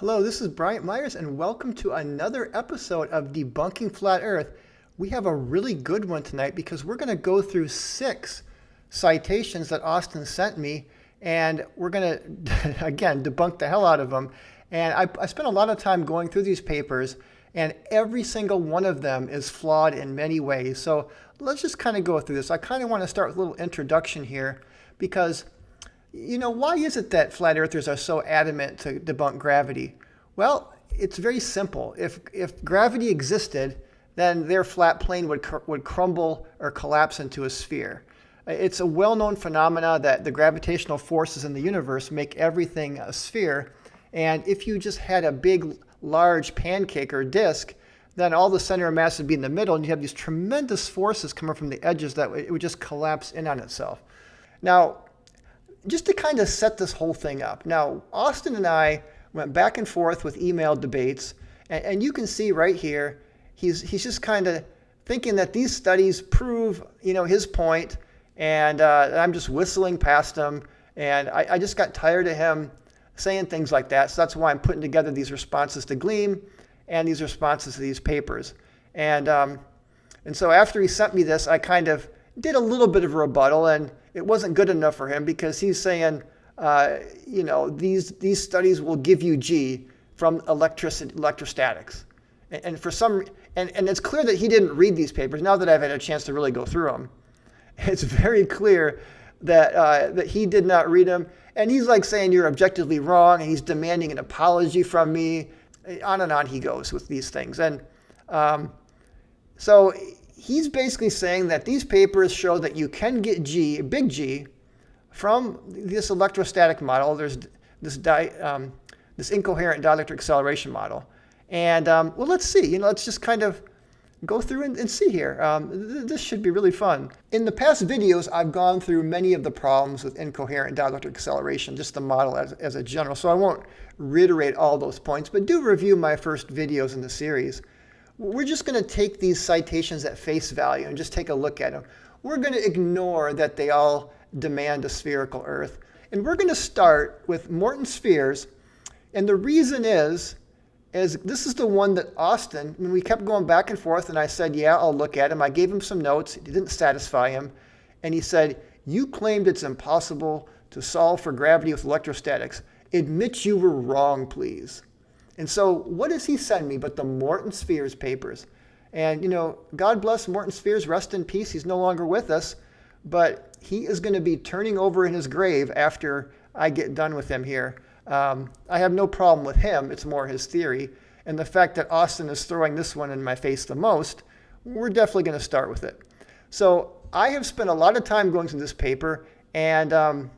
Hello, this is Bryant Myers, and welcome to another episode of Debunking Flat Earth. We have a really good one tonight because we're going to go through 6 citations that Austin sent me, and we're going to, again, debunk the hell out of them. And I spent a lot of time going through these papers, and every single one of them is flawed in many ways. So let's just kind of go through this. I kind of want to start with a little introduction here because why is it that flat earthers are so adamant to debunk gravity? Well, it's very simple. If gravity existed, then their flat plane would crumble or collapse into a sphere. It's a well-known phenomena that the gravitational forces in the universe make everything a sphere. And if you just had a big, large pancake or disk, then all the center of mass would be in the middle, and you have these tremendous forces coming from the edges that it would just collapse in on itself. Now, just to kind of set this whole thing up. Now, Austin and I went back and forth with email debates, and you can see right here, he's just kind of thinking that these studies prove, his point, and I'm just whistling past him, and I just got tired of him saying things like that, so that's why I'm putting together these responses to Gleam and these responses to these papers. And so after he sent me this, I kind of did a little bit of a rebuttal, and it wasn't good enough for him because he's saying, these studies will give you G from electrostatics. And for some, and it's clear that he didn't read these papers. Now that I've had a chance to really go through them, it's very clear that he did not read them. And he's like saying you're objectively wrong, and he's demanding an apology from me. On and on he goes with these things. And so he's basically saying that these papers show that you can get G, big G, from this electrostatic model. There's this incoherent dielectric acceleration model. And well, let's see. Let's just kind of go through and see here. This should be really fun. In the past videos, I've gone through many of the problems with incoherent dielectric acceleration, just the model as a general. So I won't reiterate all those points, but do review my first videos in the series. We're just going to take these citations at face value and just take a look at them. We're going to ignore that they all demand a spherical Earth. And we're going to start with Morton spheres. And the reason is this is the one that Austin, when we kept going back and forth, and I said, yeah, I'll look at him. I gave him some notes. It didn't satisfy him. And he said, you claimed it's impossible to solve for gravity with electrostatics. Admit you were wrong, please. And so what does he send me but the Morton spheres papers? And, God bless Morton spheres, rest in peace. He's no longer with us, but he is going to be turning over in his grave after I get done with him here. I have no problem with him. It's more his theory. And the fact that Austin is throwing this one in my face the most, we're definitely going to start with it. So I have spent a lot of time going through this paper, and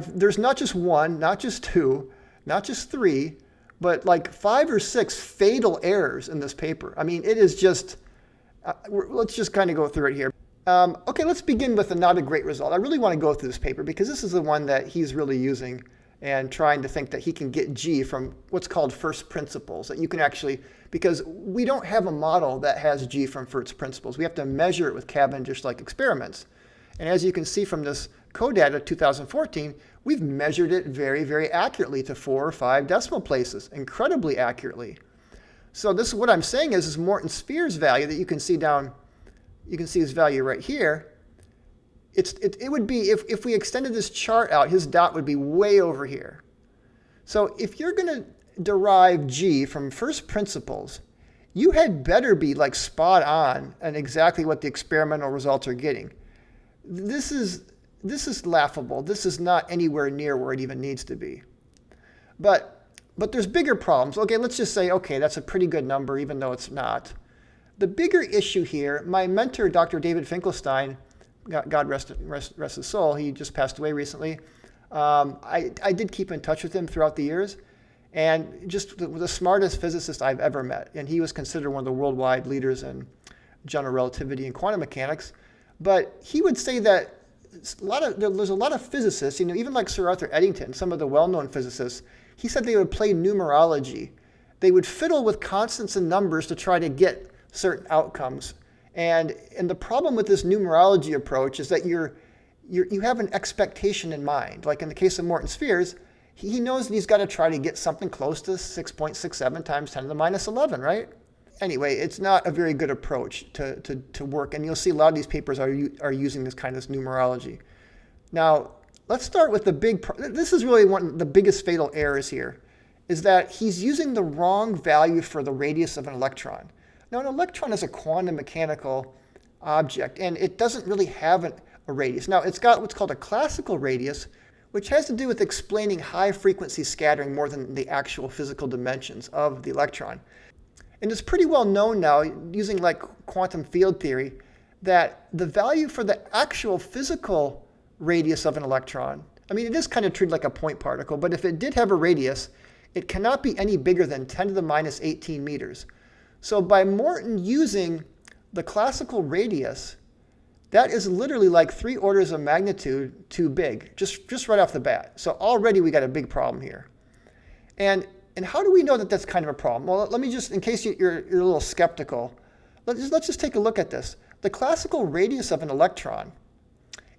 there's not just one, not just two, not just 3, but like 5 or 6 fatal errors in this paper. I mean, it is just, let's just kind of go through it here. Okay, let's begin with not a great result. I really want to go through this paper because this is the one that he's really using and trying to think that he can get G from what's called first principles, that you can actually, because we don't have a model that has G from first principles. We have to measure it with Cavendish-like experiments. And as you can see from this CODATA 2014, we've measured it very, very accurately to 4 or 5 decimal places, incredibly accurately. So this is what I'm saying is Morton spheres value that you can see down, you can see his value right here. It would be, if we extended this chart out, his dot would be way over here. So if you're going to derive G from first principles, you had better be like spot on and exactly what the experimental results are getting. This is laughable. This is not anywhere near where it even needs to be. But there's bigger problems. Okay, let's just say, okay, that's a pretty good number, even though it's not. The bigger issue here, my mentor, Dr. David Finkelstein, God rest his soul, he just passed away recently. I did keep in touch with him throughout the years, and just the smartest physicist I've ever met. And he was considered one of the worldwide leaders in general relativity and quantum mechanics. But he would say that there's a lot of physicists, even like Sir Arthur Eddington, some of the well-known physicists, he said they would play numerology. They would fiddle with constants and numbers to try to get certain outcomes. And the problem with this numerology approach is that you have an expectation in mind. Like in the case of Morton spheres, he knows that he's got to try to get something close to 6.67 times 10 to the minus 11, right? Anyway, it's not a very good approach to work, and you'll see a lot of these papers are using this kind of numerology. Now, let's start with this is really one of the biggest fatal errors here, is that he's using the wrong value for the radius of an electron. Now, an electron is a quantum mechanical object, and it doesn't really have a radius. Now, it's got what's called a classical radius, which has to do with explaining high-frequency scattering more than the actual physical dimensions of the electron. And it's pretty well known now, using like quantum field theory, that the value for the actual physical radius of an electron, I mean, it is kind of treated like a point particle, but if it did have a radius, it cannot be any bigger than 10 to the minus 18 meters. So by Morton using the classical radius, that is literally like 3 orders of magnitude too big, just right off the bat. So already we got a big problem here. And how do we know that that's kind of a problem? Well, let me just, in case you're a little skeptical, let's just take a look at this. The classical radius of an electron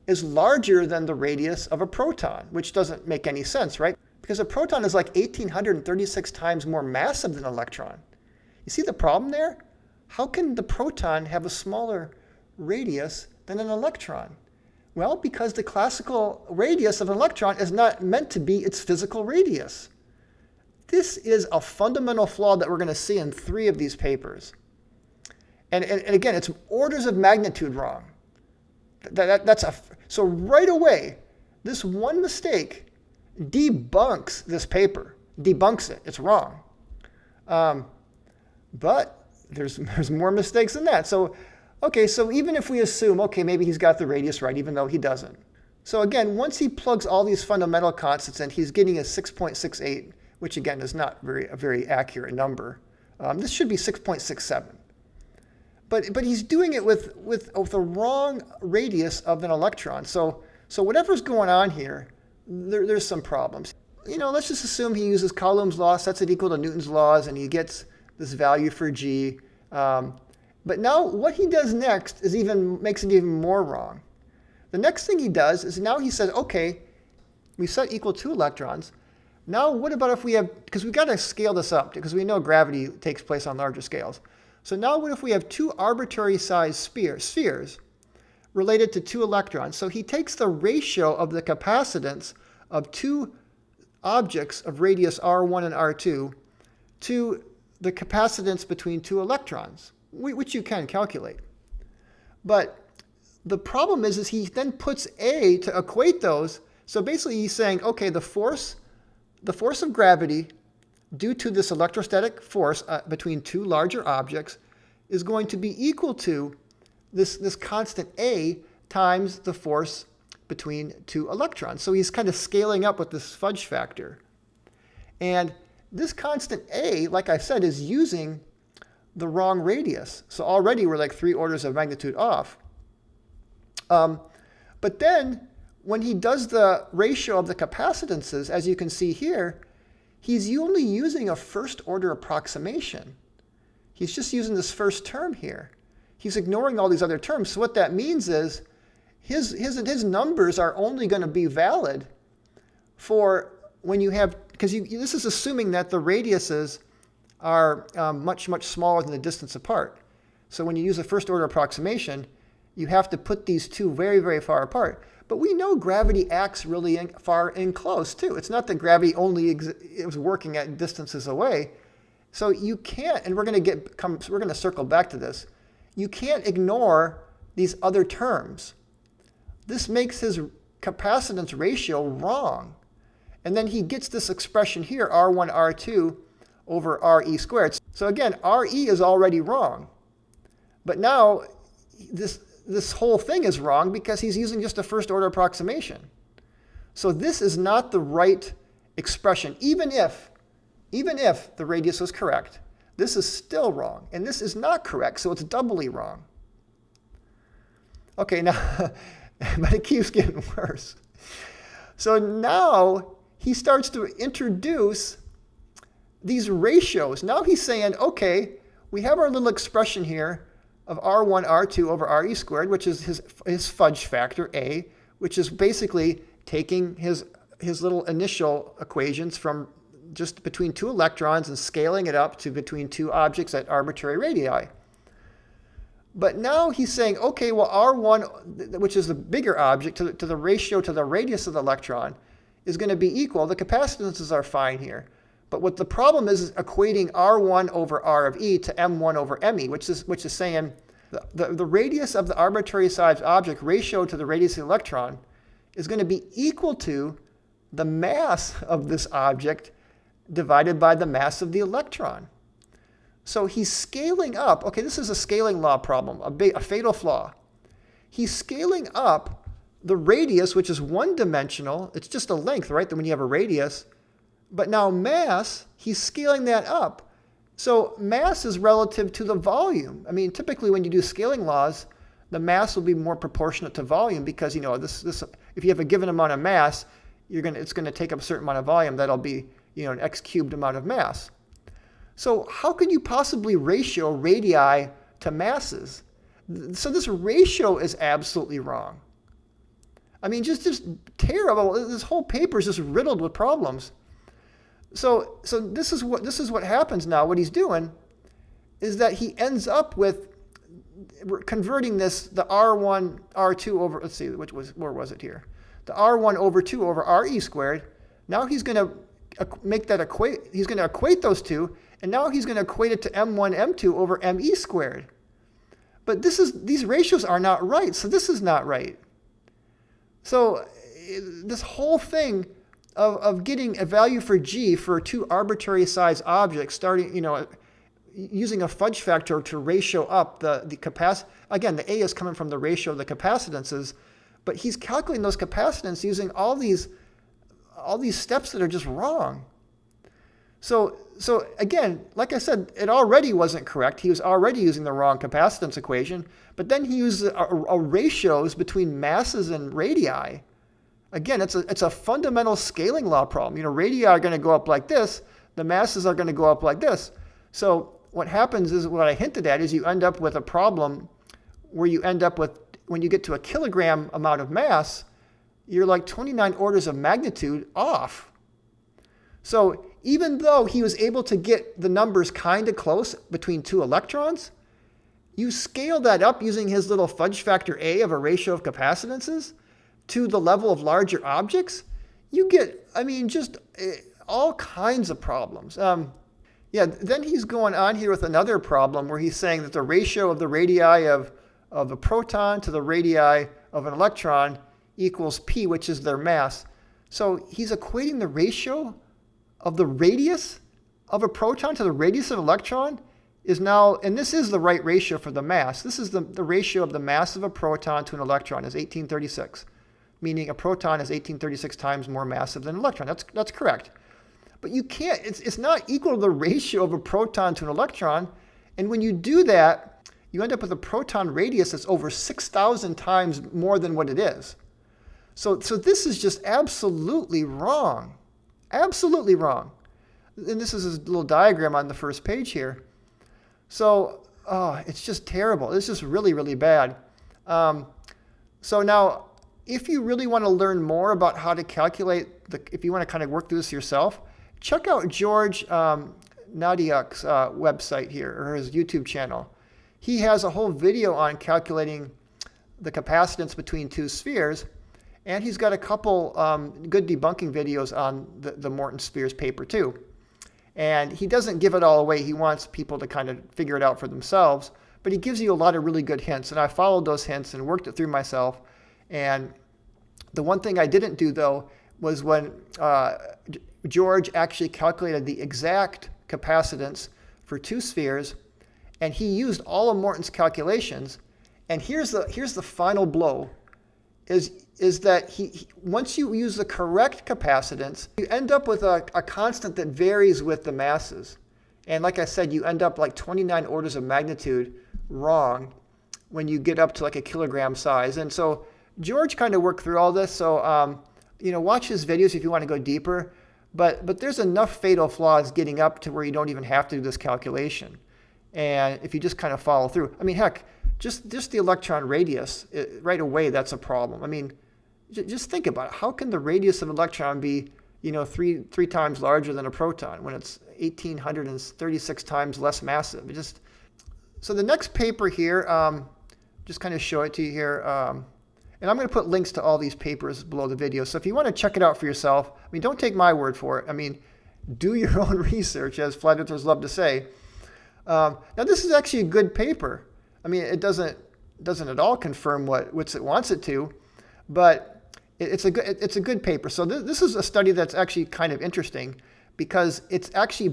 is larger than the radius of a proton, which doesn't make any sense, right? Because a proton is like 1,836 times more massive than an electron. You see the problem there? How can the proton have a smaller radius than an electron? Well, because the classical radius of an electron is not meant to be its physical radius. This is a fundamental flaw that we're going to see in 3 of these papers. And again, it's orders of magnitude wrong. So right away, this one mistake debunks this paper, debunks it. It's wrong. But there's more mistakes than that. So, okay, so even if we assume, okay, maybe he's got the radius right, even though he doesn't. So again, once he plugs all these fundamental constants in, he's getting a 6.68, which again is not a very accurate number. This should be 6.67. But he's doing it with the wrong radius of an electron. So whatever's going on here, there's some problems. Let's just assume he uses Coulomb's law, sets it equal to Newton's laws, and he gets this value for G. But now what he does next makes it even more wrong. The next thing he does is now he says, okay, we set equal 2 electrons. Now what about if we have, because we've got to scale this up, because we know gravity takes place on larger scales. So now what if we have 2 arbitrary sized spheres related to 2 electrons? So he takes the ratio of the capacitance of 2 objects of radius R1 and R2 to the capacitance between 2 electrons, which you can calculate. But the problem is he then puts A to equate those. So basically he's saying, okay, the force of gravity due to this electrostatic force between 2 larger objects is going to be equal to this constant A times the force between 2 electrons. So he's kind of scaling up with this fudge factor. And this constant A, like I said, is using the wrong radius. So already we're like 3 orders of magnitude off. But then when he does the ratio of the capacitances, as you can see here, he's only using a first order approximation. He's just using this first term here. He's ignoring all these other terms. So what that means is his numbers are only going to be valid for when you have, because this is assuming that the radiuses are much, much smaller than the distance apart. So when you use a first order approximation, you have to put these 2 very, very far apart. But we know gravity acts really far in close too. It's not that gravity only is working at distances away. So you can't, and we're going to circle back to this. You can't ignore these other terms. This makes his capacitance ratio wrong. And then he gets this expression here, R1, R2 over RE squared. So again, RE is already wrong. But now this whole thing is wrong because he's using just a first order approximation. So this is not the right expression. Even if the radius was correct, this is still wrong. And this is not correct, so it's doubly wrong. Okay, now, but it keeps getting worse. So now he starts to introduce these ratios. Now he's saying, okay, we have our little expression here of R1, R2 over RE squared, which is his fudge factor, A, which is basically taking his his little initial equations from just between two electrons and scaling it up to between two objects at arbitrary radii. But now he's saying, okay, well, R1, which is the bigger object, to the ratio to the radius of the electron, is going to be equal. The capacitances are fine here. But what the problem is equating R1 over R of E to M1 over ME, which is saying the radius of the arbitrary sized object ratio to the radius of the electron is going to be equal to the mass of this object divided by the mass of the electron. So he's scaling up. Okay, this is a scaling law problem, a fatal flaw. He's scaling up the radius, which is one-dimensional. It's just a length, right? Then when you have a radius. But now mass, he's scaling that up. So mass is relative to the volume. I mean, typically when you do scaling laws, the mass will be more proportionate to volume because, this if you have a given amount of mass, it's going to take up a certain amount of volume. That'll be, an x cubed amount of mass. So how could you possibly ratio radii to masses? So this ratio is absolutely wrong. I mean, just terrible. This whole paper is just riddled with problems. So this is what happens now. What he's doing is that he ends up with converting the R1, R2 over, let's see, where was it here? The R1 over 2 over RE squared. Now he's going to make that he's going to equate those two, and now he's going to equate it to M1, M2 over ME squared. But these ratios are not right, so this is not right. So this whole thing of getting a value for G for two arbitrary size objects, starting, using a fudge factor to ratio up the capacity. Again, the A is coming from the ratio of the capacitances, but he's calculating those capacitance using all these steps that are just wrong. So again, like I said, it already wasn't correct. He was already using the wrong capacitance equation, but then he used a ratios between masses and radii. Again, it's a fundamental scaling law problem. Radii are going to go up like this. The masses are going to go up like this. So what happens is, what I hinted at, is you end up with a problem where you end up with, when you get to a kilogram amount of mass, you're like 29 orders of magnitude off. So even though he was able to get the numbers kind of close between two electrons, you scale that up using his little fudge factor A of a ratio of capacitances to the level of larger objects, you get, just all kinds of problems. Then he's going on here with another problem where he's saying that the ratio of the radii of a proton to the radii of an electron equals P, which is their mass. So he's equating the ratio of the radius of a proton to the radius of an electron is now, and this is the right ratio for the mass. This is the ratio of the mass of a proton to an electron is 1836. Meaning a proton is 1836 times more massive than an electron. That's correct. But you can't, it's not equal to the ratio of a proton to an electron. And when you do that, you end up with a proton radius that's over 6,000 times more than what it is. So this is just absolutely wrong. Absolutely wrong. And this is a little diagram on the first page here. So it's just terrible. It's just really, really bad. So now, if you really want to learn more about how to calculate, if you want to kind of work through this yourself, check out George Nadiuk's website here, or his YouTube channel. He has a whole video on calculating the capacitance between two spheres, and he's got a couple good debunking videos on the Morton spheres paper too. And he doesn't give it all away. He wants people to kind of figure it out for themselves, but he gives you a lot of really good hints, and I followed those hints and worked it through myself. And the one thing I didn't do, though, was when George actually calculated the exact capacitance for two spheres, and he used all of Morton's calculations. And here's the final blow, is that once you use the correct capacitance, you end up with a constant that varies with the masses. And like I said, you end up like 29 orders of magnitude wrong when you get up to like a kilogram size. And so George kind of worked through all this, so watch his videos if you want to go deeper. But there's enough fatal flaws getting up to where you don't even have to do this calculation. And if you just kind of follow through, heck, just the electron radius, right away, that's a problem. Just think about it. How can the radius of an electron be, three times larger than a proton when it's 1,836 times less massive? So the next paper here, just kind of show it to you here. And I'm going to put links to all these papers below the video. So if you want to check it out for yourself, don't take my word for it. Do your own research, as flat earthers love to say. Now, this is actually a good paper. It doesn't at all confirm what Witsit wants it to, but it's a good paper. So this is a study that's actually kind of interesting because it's actually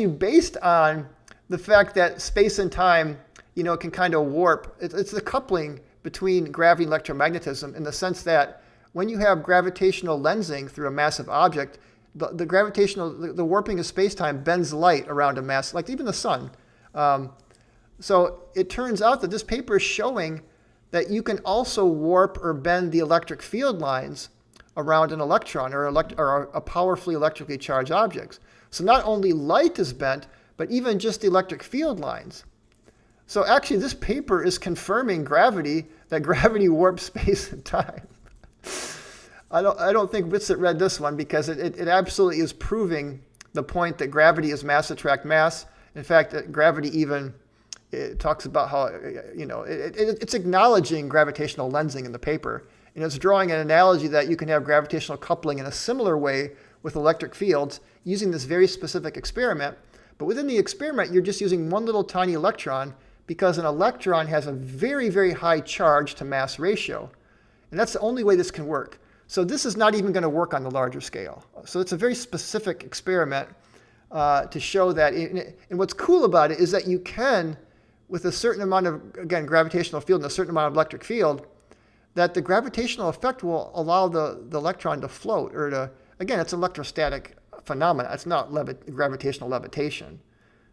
based on the fact that space and time, can kind of warp. It's the coupling between gravity and electromagnetism in the sense that when you have gravitational lensing through a massive object, the warping of space-time bends light around a mass, like even the sun. So it turns out that this paper is showing that you can also warp or bend the electric field lines around an electron or a powerfully electrically charged object. So not only light is bent, but even just the electric field lines. So actually, this paper is confirming that gravity warps space and time. I don't think Witsit read this one because it absolutely is proving the point that gravity is mass attract mass. In fact, gravity even it talks about how it's acknowledging gravitational lensing in the paper, and it's drawing an analogy that you can have gravitational coupling in a similar way with electric fields using this very specific experiment. But within the experiment, you're just using one little tiny electron because an electron has a very, very high charge to mass ratio. And that's the only way this can work. So this is not even going to work on the larger scale. So it's a very specific experiment to show that. And what's cool about it is that you can, with a certain amount of, again, gravitational field and a certain amount of electric field, that the gravitational effect will allow the electron to float or to, again, it's electrostatic phenomena. It's not gravitational levitation.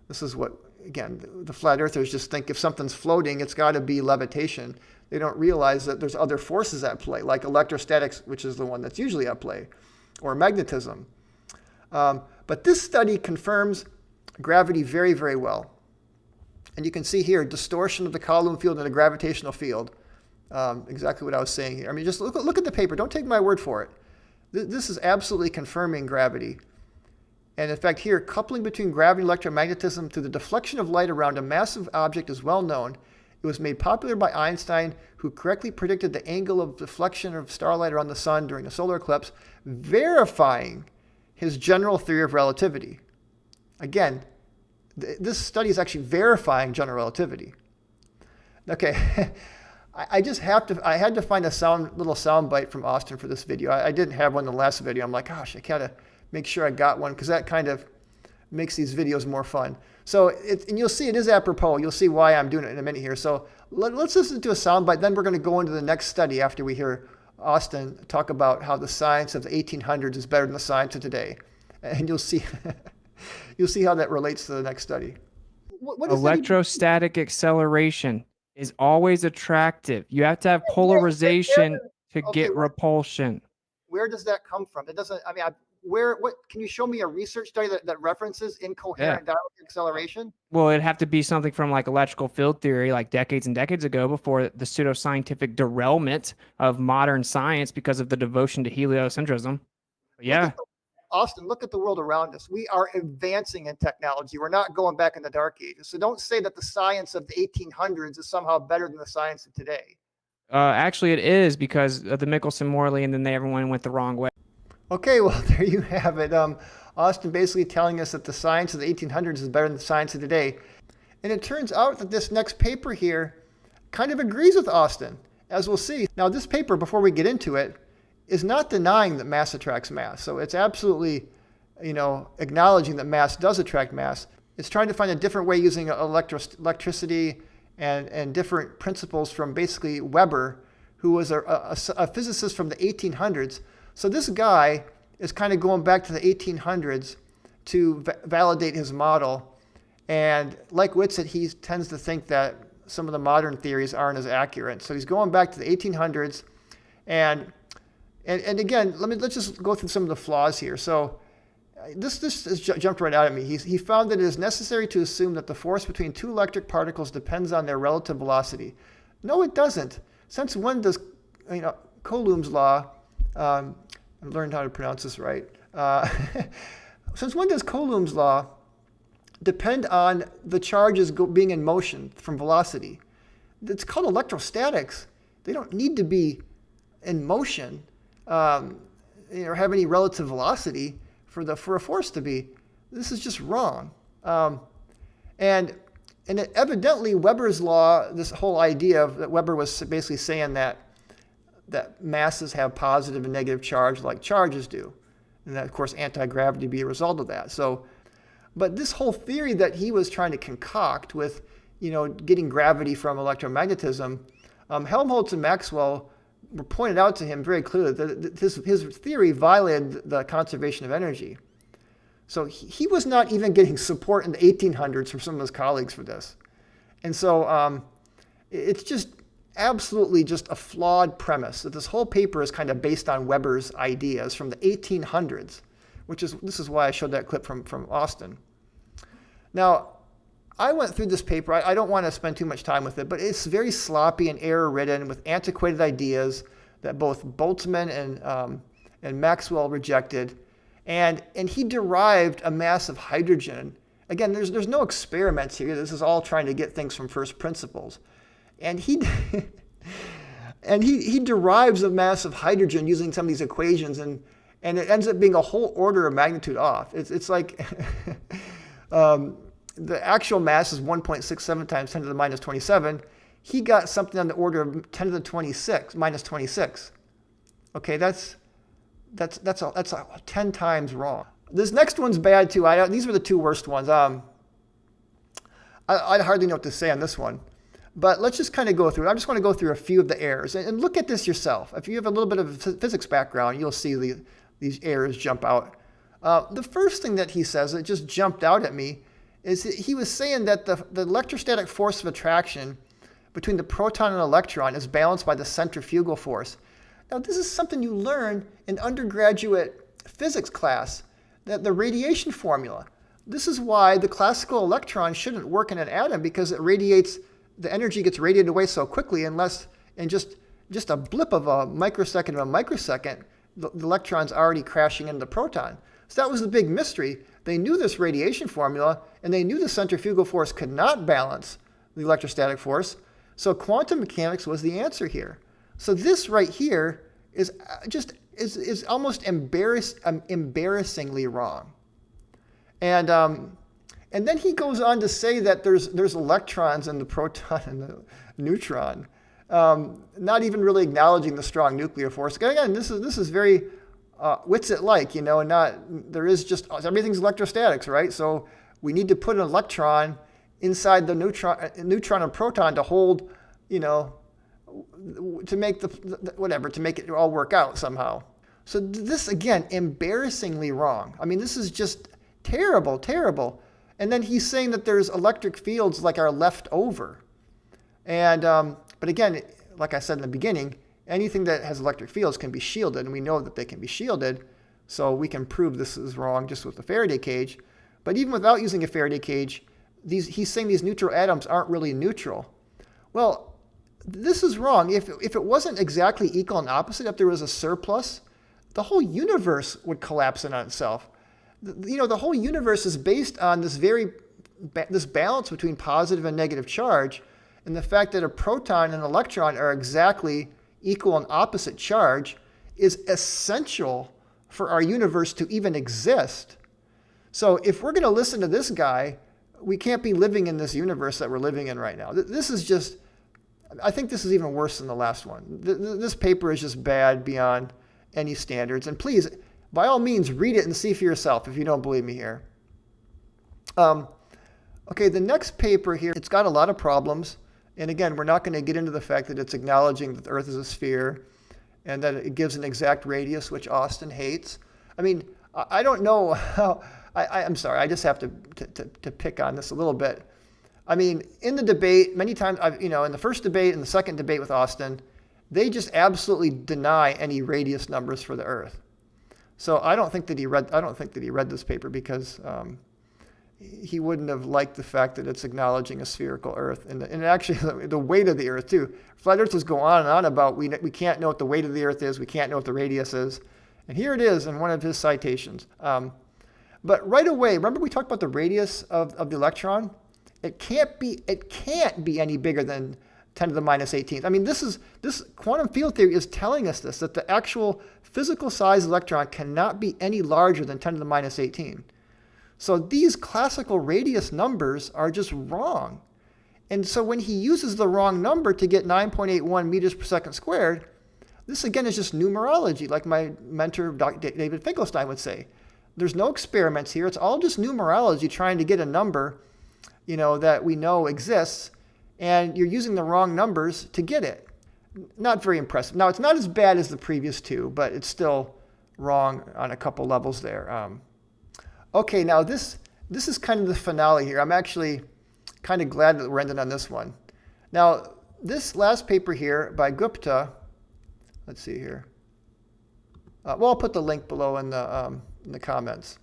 This is what, again, the flat earthers just think if something's floating, it's got to be levitation. They don't realize that there's other forces at play, like electrostatics, which is the one that's usually at play, or magnetism. But this study confirms gravity very, very well. And you can see here, distortion of the Coulomb field and the gravitational field. Exactly what I was saying here. Just look at the paper. Don't take my word for it. This is absolutely confirming gravity. And in fact, here, coupling between gravity and electromagnetism through the deflection of light around a massive object is well known. It was made popular by Einstein, who correctly predicted the angle of deflection of starlight around the sun during a solar eclipse, verifying his general theory of relativity. Again, this study is actually verifying general relativity. Okay, I had to find a little sound bite from Austin for this video. I didn't have one in the last video. I'm like, gosh, I gotta make sure I got one because that kind of makes these videos more fun. So, and you'll see it is apropos. You'll see why I'm doing it in a minute here. So let's listen to a soundbite. Then we're going to go into the next study after we hear Austin talk about how the science of the 1800s is better than the science of today. And you'll see, you'll see how that relates to the next study. What is electrostatic acceleration is always attractive. You have to have polarization to get repulsion. Where does that come from? It doesn't, what can you show me a research study that references incoherent dielectric acceleration? Well, it'd have to be something from like electrical field theory, like decades and decades ago, before the pseudoscientific derailment of modern science because of the devotion to heliocentrism. Yeah. Austin, look at the world around us. We are advancing in technology. We're not going back in the dark ages. So don't say that the science of the 1800s is somehow better than the science of today. Actually, it is because of the Michelson-Morley, and then everyone went the wrong way. Okay, well, there you have it. Austin basically telling us that the science of the 1800s is better than the science of today. And it turns out that this next paper here kind of agrees with Austin, as we'll see. Now, this paper, before we get into it, is not denying that mass attracts mass. So it's absolutely, acknowledging that mass does attract mass. It's trying to find a different way using electricity and different principles from basically Weber, who was a physicist from the 1800s. So this guy is kind of going back to the 1800s to validate his model. And like Witsit, he tends to think that some of the modern theories aren't as accurate. So he's going back to the 1800s. And again, let's just go through some of the flaws here. So this has jumped right out at me. He found that it is necessary to assume that the force between two electric particles depends on their relative velocity. No, it doesn't. Since when does Coulomb's law, I learned how to pronounce this right. Since when does Coulomb's law depend on the charges being in motion from velocity? It's called electrostatics. They don't need to be in motion or have any relative velocity for a force to be. This is just wrong. And evidently Weber's law, this whole idea that Weber was basically saying that masses have positive and negative charge like charges do. And that, of course, anti-gravity be a result of that. But this whole theory that he was trying to concoct with, getting gravity from electromagnetism, Helmholtz and Maxwell were pointed out to him very clearly that his theory violated the conservation of energy. So he was not even getting support in the 1800s from some of his colleagues for this. And so it's just absolutely just a flawed premise that this whole paper is kind of based on Weber's ideas from the 1800s, this is why I showed that clip from Austin. Now, I went through this paper. I don't want to spend too much time with it, but it's very sloppy and error-ridden with antiquated ideas that both Boltzmann and Maxwell rejected. And he derived a mass of hydrogen. Again, there's no experiments here. This is all trying to get things from first principles. And he derives a mass of hydrogen using some of these equations, and it ends up being a whole order of magnitude off. It's like the actual mass is 1.67 times 10 to the minus 27. He got something on the order of 10 to the 26 minus 26. Okay, that's 10 times wrong. This next one's bad too. These were the two worst ones. I hardly know what to say on this one. But let's just kind of go through it. I just want to go through a few of the errors and look at this yourself. If you have a little bit of a physics background, you'll see these errors jump out. The first thing that he says that just jumped out at me is that he was saying that the electrostatic force of attraction between the proton and electron is balanced by the centrifugal force. Now, this is something you learn in undergraduate physics class, that the radiation formula. This is why the classical electron shouldn't work in an atom, because the energy gets radiated away so quickly unless in just a blip of a microsecond, the electron's already crashing into the proton. So that was the big mystery. They knew this radiation formula, and they knew the centrifugal force could not balance the electrostatic force. So quantum mechanics was the answer here. So this right here is almost embarrassingly wrong. And then he goes on to say that there's electrons in the proton and the neutron, not even really acknowledging the strong nuclear force. Again, this is very Witsit-like, everything's electrostatics, right? So we need to put an electron inside the neutron and proton to hold, to make to make it all work out somehow. So this, again, embarrassingly wrong. I mean, this is just terrible, terrible. And then he's saying that there's electric fields like are left over. And, but again, like I said in the beginning, anything that has electric fields can be shielded, and we know that they can be shielded. So we can prove this is wrong just with the Faraday cage. But even without using a Faraday cage, he's saying these neutral atoms aren't really neutral. Well, this is wrong. If it wasn't exactly equal and opposite, if there was a surplus, the whole universe would collapse in on itself. The whole universe is based on this balance between positive and negative charge, and the fact that a proton and an electron are exactly equal and opposite charge is essential for our universe to even exist. So if we're going to listen to this guy, we can't be living in this universe that we're living in right now. This is just, I think this is even worse than the last one. This paper is just bad beyond any standards. And please, by all means, read it and see for yourself if you don't believe me here. Okay, the next paper here, it's got a lot of problems. And again, we're not going to get into the fact that it's acknowledging that the Earth is a sphere and that it gives an exact radius, which Austin hates. I mean, I don't know how, I'm sorry, I just have to pick on this a little bit. I mean, in the debate, many times, in the first debate and the second debate with Austin, they just absolutely deny any radius numbers for the Earth. So I don't think that he read this paper because he wouldn't have liked the fact that it's acknowledging a spherical Earth, and actually the weight of the Earth too. Flat earthers go on and on about we can't know what the weight of the Earth is, we can't know what the radius is, and here it is in one of his citations. But right away, remember we talked about the radius of the electron? It can't be any bigger than 10 to the minus 18th. I mean, this quantum field theory is telling us this, that the actual physical size electron cannot be any larger than 10 to the minus 18. So these classical radius numbers are just wrong. And so when he uses the wrong number to get 9.81 meters per second squared, this again is just numerology, like my mentor, David Finkelstein, would say. There's no experiments here. It's all just numerology trying to get a number, that we know exists, and you're using the wrong numbers to get it. Not very impressive. Now, it's not as bad as the previous two, but it's still wrong on a couple levels there. Okay, now this is kind of the finale here. I'm actually kind of glad that we're ending on this one. Now, this last paper here by Gupta, let's see here. Well, I'll put the link below in the comments.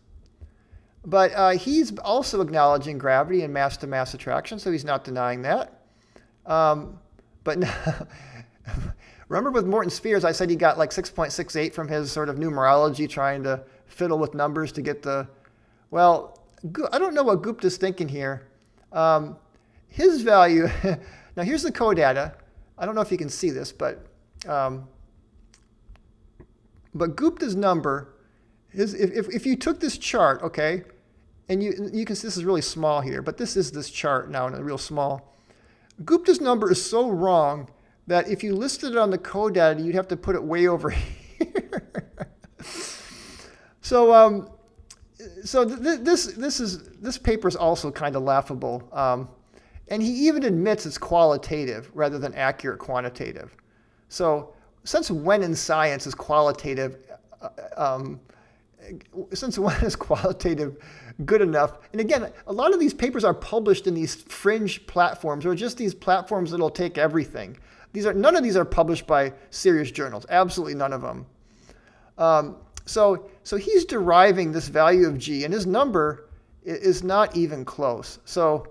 But he's also acknowledging gravity and mass-to-mass attraction, so he's not denying that. But remember with Morton spheres, I said he got like 6.68 from his sort of numerology, trying to fiddle with numbers to get the... Well, I don't know what Gupta's thinking here. His value... Now, here's the codata. I don't know if you can see this, but Gupta's number is, if you took this chart, okay, and you can see this is really small here, but this is this chart now in a real small. Gupta's number is so wrong that if you listed it on the codata, you'd have to put it way over here. So this paper is also kind of laughable, and he even admits it's qualitative rather than accurate quantitative. So since when in science is qualitative? Since when is qualitative good enough? And again, a lot of these papers are published in these fringe platforms, or just these platforms that'll take everything. None of these are published by serious journals. Absolutely none of them. So he's deriving this value of G, and his number is not even close. So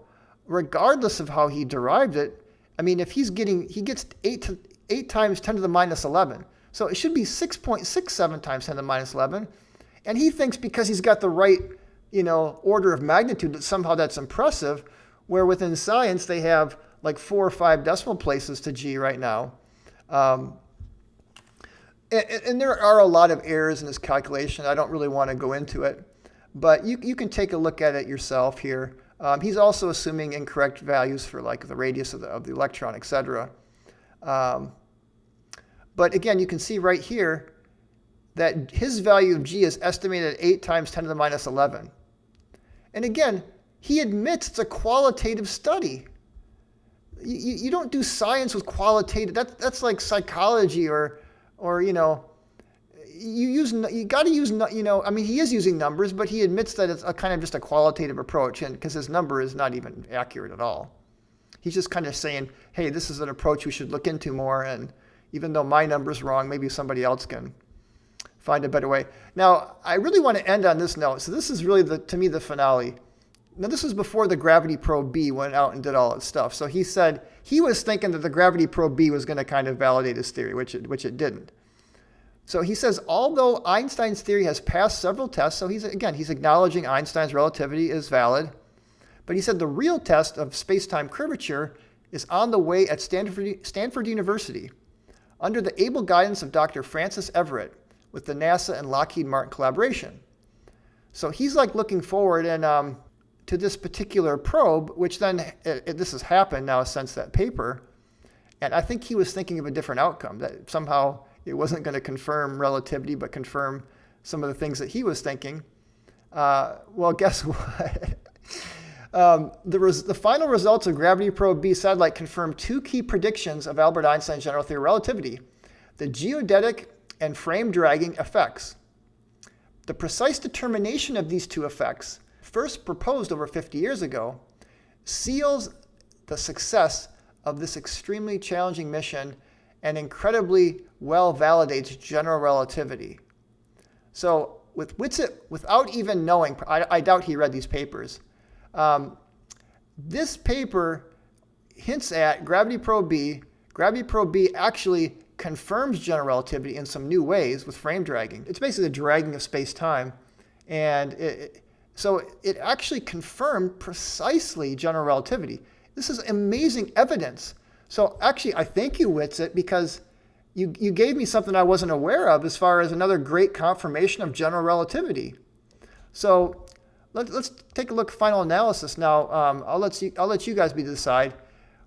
regardless of how he derived it, I mean, if he gets 8 times 10 to the minus 11. So it should be 6.67 times 10 to the minus 11. And he thinks because he's got the right, order of magnitude that somehow that's impressive, where within science they have like 4 or 5 decimal places to G right now. And there are a lot of errors in this calculation. I don't really want to go into it, but you can take a look at it yourself here. He's also assuming incorrect values for like the radius of the electron, etc. But again, you can see right here that his value of G is estimated at 8 times 10 to the minus 11. And again, he admits it's a qualitative study. You don't do science with qualitative. That's like psychology or you got to use, I mean, he is using numbers, but he admits that it's a kind of just a qualitative approach, and because his number is not even accurate at all. He's just kind of saying, hey, this is an approach we should look into more, and even though my number's wrong, maybe somebody else can find a better way. Now, I really want to end on this note. So this is really, to me, the finale. Now, this was before the Gravity Probe B went out and did all its stuff. So he said he was thinking that the Gravity Probe B was going to kind of validate his theory, which it didn't. So he says, although Einstein's theory has passed several tests, so he's acknowledging Einstein's relativity is valid, but he said the real test of space-time curvature is on the way at Stanford University, under the able guidance of Dr. Francis Everett, with the NASA and Lockheed Martin collaboration. So he's like looking forward to this particular probe, which then, this has happened now since that paper, and I think he was thinking of a different outcome, that somehow it wasn't going to confirm relativity, but confirm some of the things that he was thinking. Well, guess what? The final results of Gravity Probe B satellite confirmed 2 key predictions of Albert Einstein's general theory of relativity: the geodetic and frame dragging effects. The precise determination of these 2 effects, first proposed over 50 years ago, seals the success of this extremely challenging mission and incredibly well validates general relativity. So with Witsit, without even knowing, I doubt he read these papers, This paper hints at gravity probe B. Gravity probe B actually confirms general relativity in some new ways with frame dragging. It's basically the dragging of space-time. And so it actually confirmed precisely general relativity. This is amazing evidence. So actually, I thank you, Witsit, because you gave me something I wasn't aware of as far as another great confirmation of general relativity. So let's take a look at final analysis now. I'll let you guys be the decide.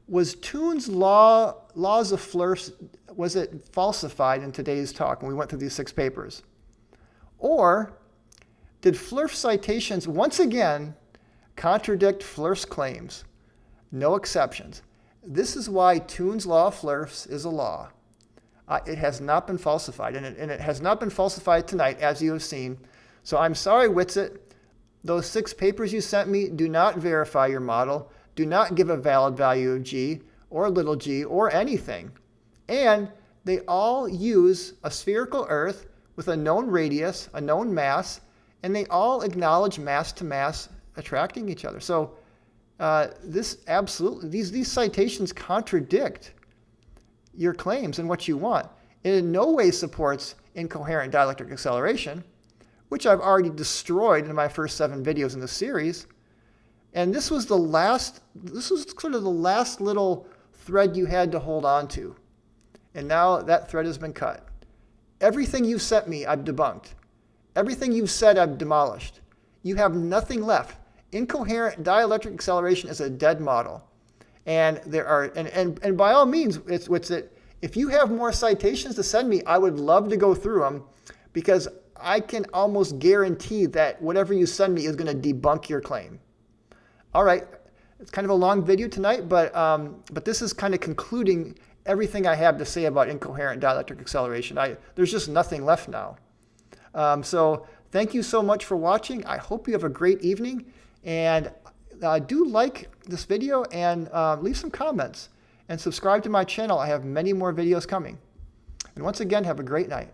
Was Thun's laws of Flerf's, was it falsified in today's talk when we went through these 6 papers? Or did Flerf's citations once again contradict Flerf's claims? No exceptions. This is why Thun's law of Flerf's is a law. It has not been falsified, and it has not been falsified tonight, as you have seen. So I'm sorry, Witsit. Those 6 papers you sent me do not verify your model, do not give a valid value of g, or little g, or anything. And they all use a spherical Earth with a known radius, a known mass, and they all acknowledge mass to mass attracting each other. So these citations contradict your claims and what you want. It in no way supports incoherent dielectric acceleration, which I've already destroyed in my first 7 videos in the series. And this was sort of the last little thread you had to hold on to. And now that thread has been cut. Everything you've sent me, I've debunked. Everything you've said, I've demolished. You have nothing left. Incoherent dielectric acceleration is a dead model. And there are, and by all means, if you have more citations to send me, I would love to go through them, because I can almost guarantee that whatever you send me is going to debunk your claim. All right, it's kind of a long video tonight, but this is kind of concluding everything I have to say about incoherent dielectric acceleration. There's just nothing left now. So thank you so much for watching. I hope you have a great evening, and do like this video and leave some comments and subscribe to my channel. I have many more videos coming. And once again, have a great night.